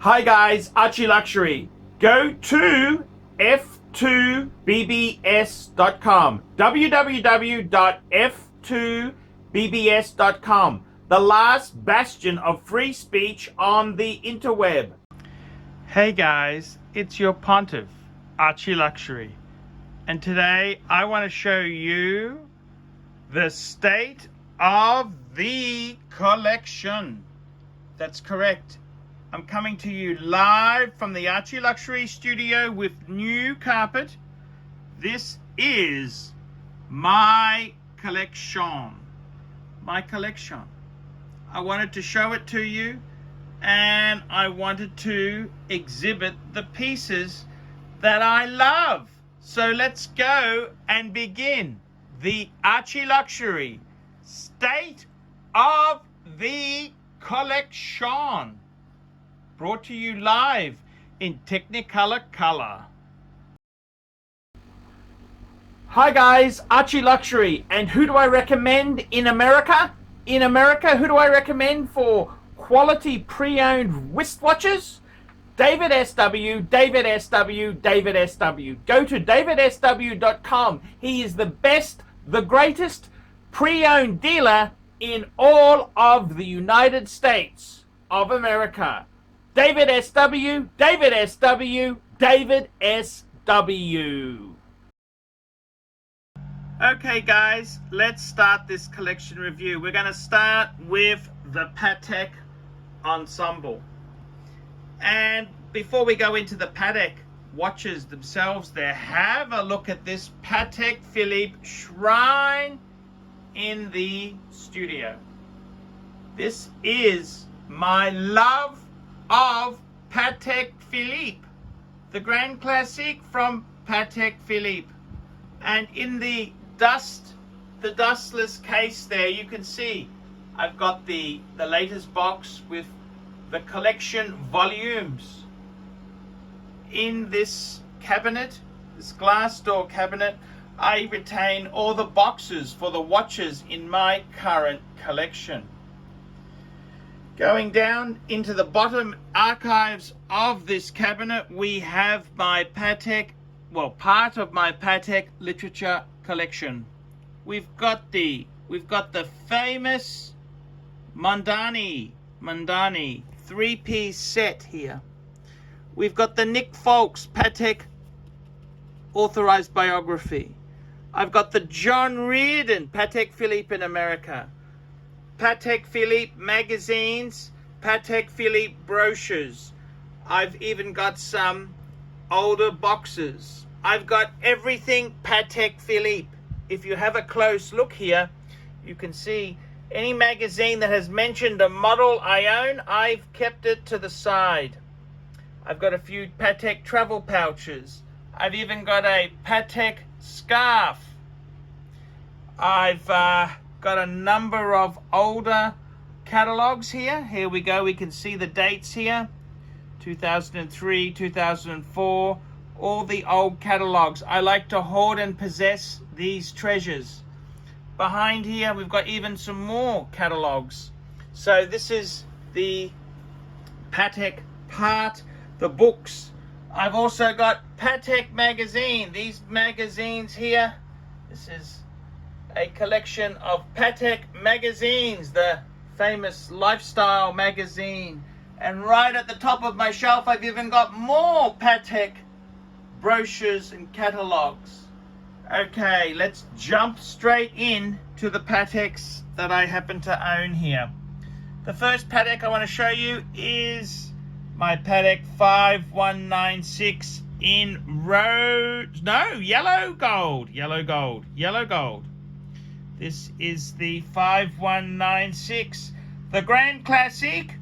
Hi guys, ArchieLuxury. Go to f2bbs.com, www.f2bbs.com, the last bastion of free speech on the interweb. Hey guys, it's your pontiff, ArchieLuxury, and today I want to show you the state of the collection. That's correct. I'm coming to you live from the ArchieLuxury studio with new carpet. This is my collection. My collection. I wanted to show it to you, and I wanted to exhibit the pieces that I love. So let's go and begin the ArchieLuxury state of the collection. Brought to you live in Technicolor color. Hi guys, ArchieLuxury, and who do I recommend in America? In America, who do I recommend for quality pre-owned wristwatches? David SW, David SW, David SW. Go to davidsw.com. He is the best, the greatest pre-owned dealer in all of the United States of America. David SW, David SW, David SW. Okay guys, let's start this collection review. We're going to start with the Patek ensemble. And before we go into the Patek watches themselves there, have a look at this Patek Philippe shrine in the studio. This is my love of Patek Philippe, the Grand Classique from Patek Philippe. And in the dustless case there, you can see I've got the latest box with the collection volumes. In this cabinet, this glass door cabinet, I retain all the boxes for the watches in my current collection. Going down into the bottom archives of this cabinet, we have my Patek, well, part of my Patek literature collection. We've got the famous Mondani three-piece set here. We've got the Nick Folks Patek authorized biography. I've got the John Reardon Patek Philippe in America, Patek Philippe magazines, Patek Philippe brochures. I've even got some older boxes. I've got everything Patek Philippe. If you have a close look here, you can see any magazine that has mentioned a model I own, I've kept it to the side. I've got a few Patek travel pouches. I've even got a Patek scarf. I've got a number of older catalogs here. Here we go. We can see the dates here. 2003, 2004, all the old catalogs. I like to hoard and possess these treasures. Behind here, we've got even some more catalogs. So this is the Patek part, the books. I've also got Patek magazine. These magazines here, this is a collection of Patek magazines, the famous lifestyle magazine. And right at the top of my shelf, I've even got more Patek brochures and catalogs. Okay, let's jump straight in to the Pateks that I happen to own here. The first Patek I want to show you is my Patek 5196 in yellow gold. This is the 5196, the Grand Classique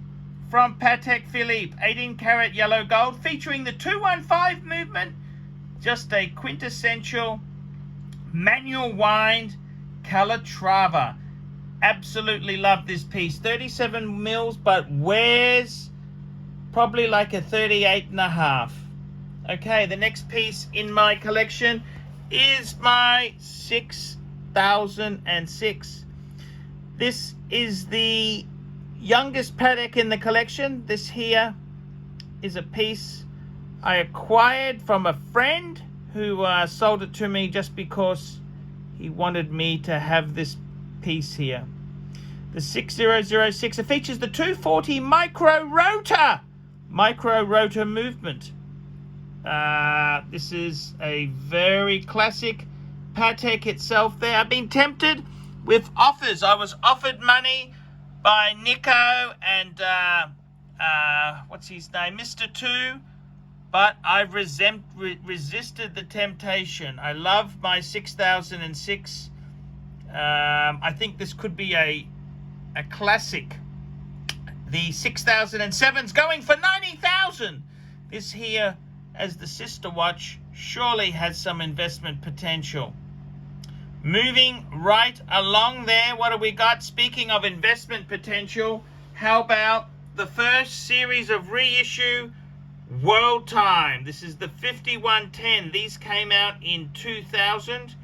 from Patek Philippe, 18 karat yellow gold, featuring the 215 movement, just a quintessential manual wind Calatrava. Absolutely love this piece. 37 mils, but wears probably like a 38.5. Okay, the next piece in my collection is my 6006. This is the youngest Patek in the collection. This here is a piece I acquired from a friend who sold it to me just because he wanted me to have this piece here. The 6006, it features the 240 micro rotor movement. This is a very classic Patek itself there. I've been tempted with offers. I was offered money by Nico and what's his name, Mr. 2, but I've resisted the temptation. I love my 6006. I think this could be a classic. The 6007's going for 90,000. This here, as the sister watch, surely has some investment potential. Moving right along there, what have we got? Speaking of investment potential, how about the first series of reissue World Time? This is the 5110. These came out in 2000,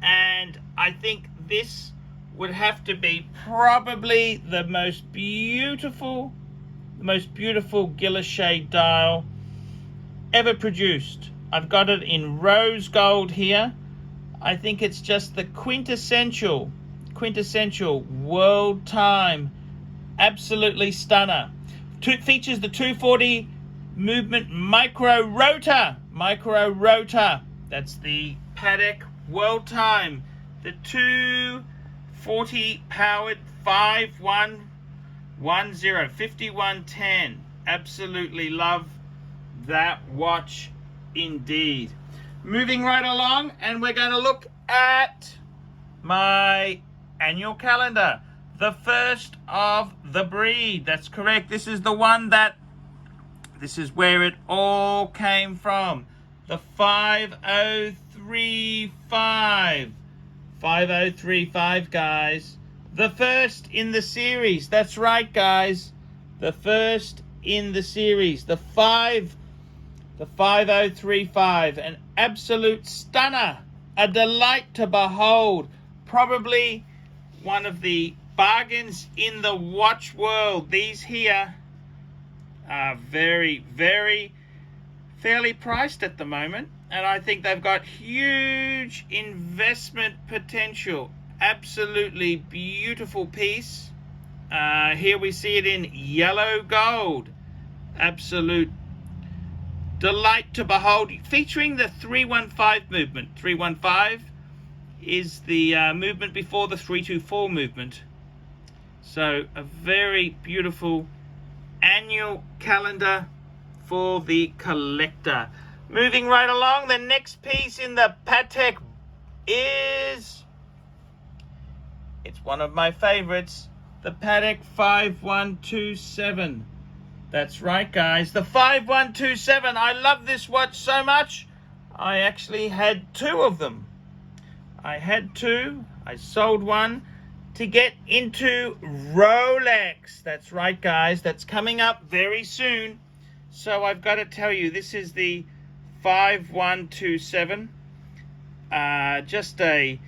and I think this would have to be probably the most beautiful Guilloche dial ever produced. I've got it in rose gold here. I think it's just the quintessential World Time. Absolutely stunner. Features the 240 movement micro rotor. That's the Patek World Time. The 240 powered 5110. Absolutely love that watch indeed. Moving right along, and we're going to look at my annual calendar. The first of the breed. That's correct. This is the one this is where it all came from. The 5035. 5035, guys. The first in the series. That's right, guys. The first in the series. The 5035, an absolute stunner, a delight to behold, probably one of the bargains in the watch world. These here are very, very fairly priced at the moment, and I think they've got huge investment potential. Absolutely beautiful piece. Here we see it in yellow gold. Absolute delight to behold, featuring the 315 movement. 315 is the movement before the 324 movement. So a very beautiful annual calendar for the collector. Moving right along, the next piece in the Patek is, it's one of my favorites, the Patek 5127. That's right, guys, the 5127. I love this watch so much, I actually had two of them. I had two. I sold one to get into Rolex. That's right, guys. That's coming up very soon. So I've got to tell you, this is the 5127. Just a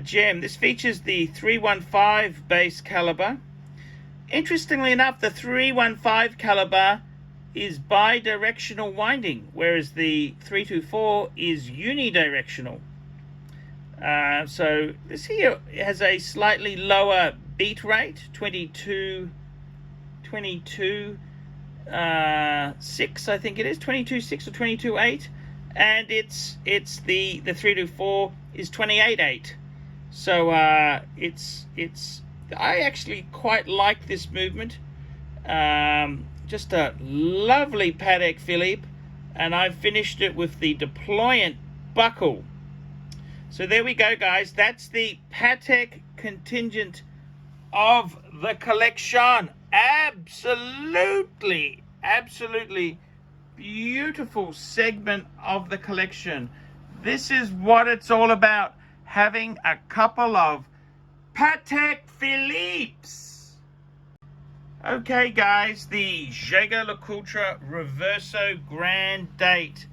gem. This features the 315 base caliber. Interestingly enough, the 315 caliber is bidirectional winding, whereas the 324 is unidirectional. So this here has a slightly lower beat rate, 22.6 I think it is, 22.6 or 22.8, and it's the 324 is 28.8. So it's I actually quite like this movement. Just a lovely Patek Philippe, and I've finished it with the deployant buckle. So there we go, guys. That's the Patek contingent of the collection. Absolutely beautiful segment of the collection. This is what it's all about, having a couple of Patek Philippes. Okay, guys, the Jaeger-LeCoultre Reverso Grand Date.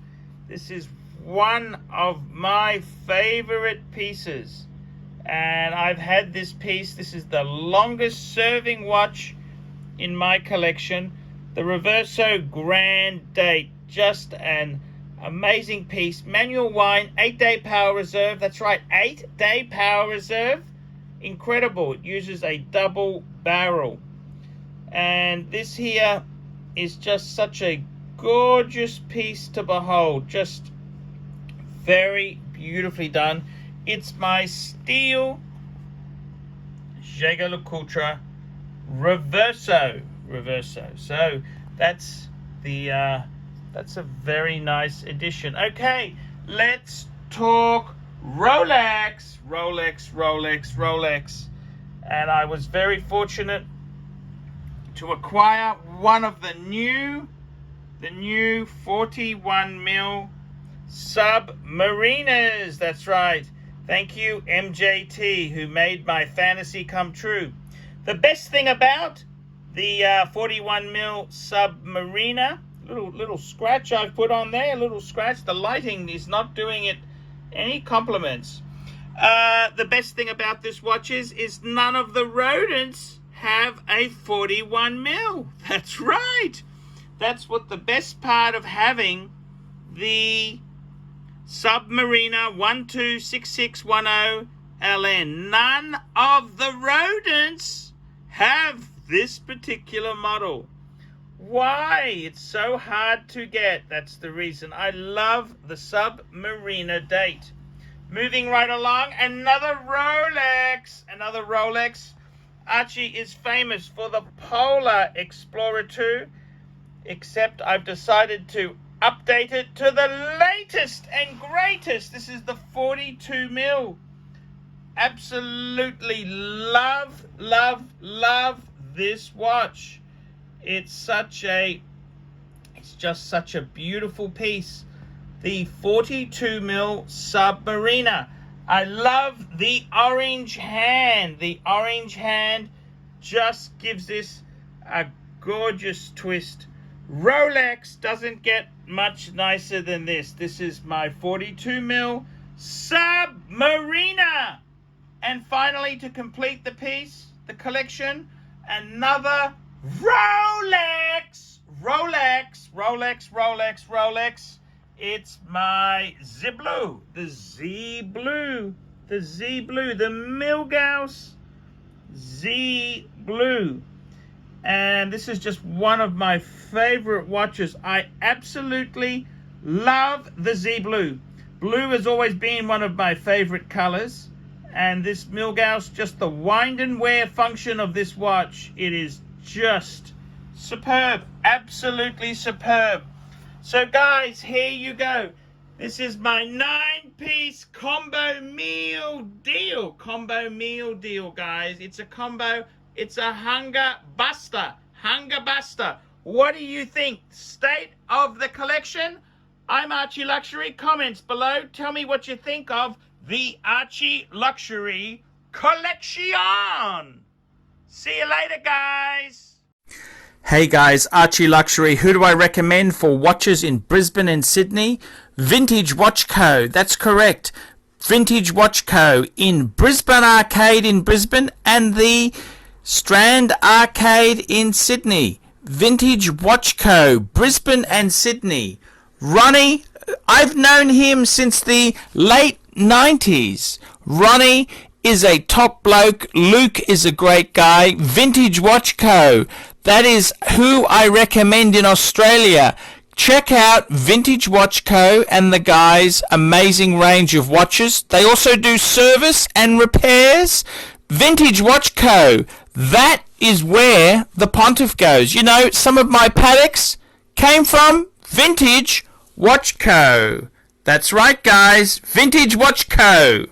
This is one of my favorite pieces, and I've had this piece. This is the longest serving watch in my collection. The Reverso Grand Date, just an amazing piece. Manual wine, 8-day power reserve. That's right, 8-day power reserve. Incredible. It uses a double barrel. And this here is just such a gorgeous piece to behold. Just very beautifully done. It's my steel Jaeger-LeCoultre Reverso. So that's a very nice addition. Okay, let's talk Rolex. And I was very fortunate to acquire one of the new 41mm Submariners. That's right. Thank you, MJT, who made my fantasy come true. The best thing about the 41mm Submariner, little scratch I've put on there, a little scratch. The lighting is not doing it any compliments. The best thing about this watch is none of the rodents have a 41mm. That's right. That's what the best part of having the Submariner 126610 LN. None of the rodents have this particular model. Why? It's so hard to get. That's the reason. I love the Submariner date. Moving right along, another Rolex. Archie is famous for the Polar Explorer 2, except I've decided to update it to the latest and greatest. This is the 42mm. Absolutely love this watch. It's just such a beautiful piece. The 42mm Submariner. I love the orange hand. The orange hand just gives this a gorgeous twist. Rolex doesn't get much nicer than this. This is my 42mm Submariner. And finally, to complete the piece, the collection, another Rolex. It's my Z-Blue, the Milgauss Z-Blue. And this is just one of my favorite watches. I absolutely love the Z-Blue. Blue has always been one of my favorite colors. And this Milgauss, just the wind and wear function of this watch, it is just superb, absolutely superb. So guys, here you go. This is my 9-piece combo meal deal. Guys. It's a combo. It's a hunger buster. What do you think? State of the collection? I'm ArchieLuxury. Comments below. Tell me what you think of the ArchieLuxury collection. See you later, guys. Hey guys, ArchieLuxury. Who do I recommend for watches in Brisbane and Sydney? Vintage Watch Co. That's correct. Vintage Watch Co. in Brisbane Arcade in Brisbane and the Strand Arcade in Sydney. Vintage Watch Co. Brisbane and Sydney. Ronnie, I've known him since the late 90s. Ronnie is a top bloke. Luke is a great guy. Vintage Watch Co. That is who I recommend in Australia. Check out Vintage Watch Co. and the guys' amazing range of watches. They also do service and repairs. Vintage Watch Co. That is where the Pontiff goes. You know, some of my Pateks came from Vintage Watch Co. That's right, guys. Vintage Watch Co.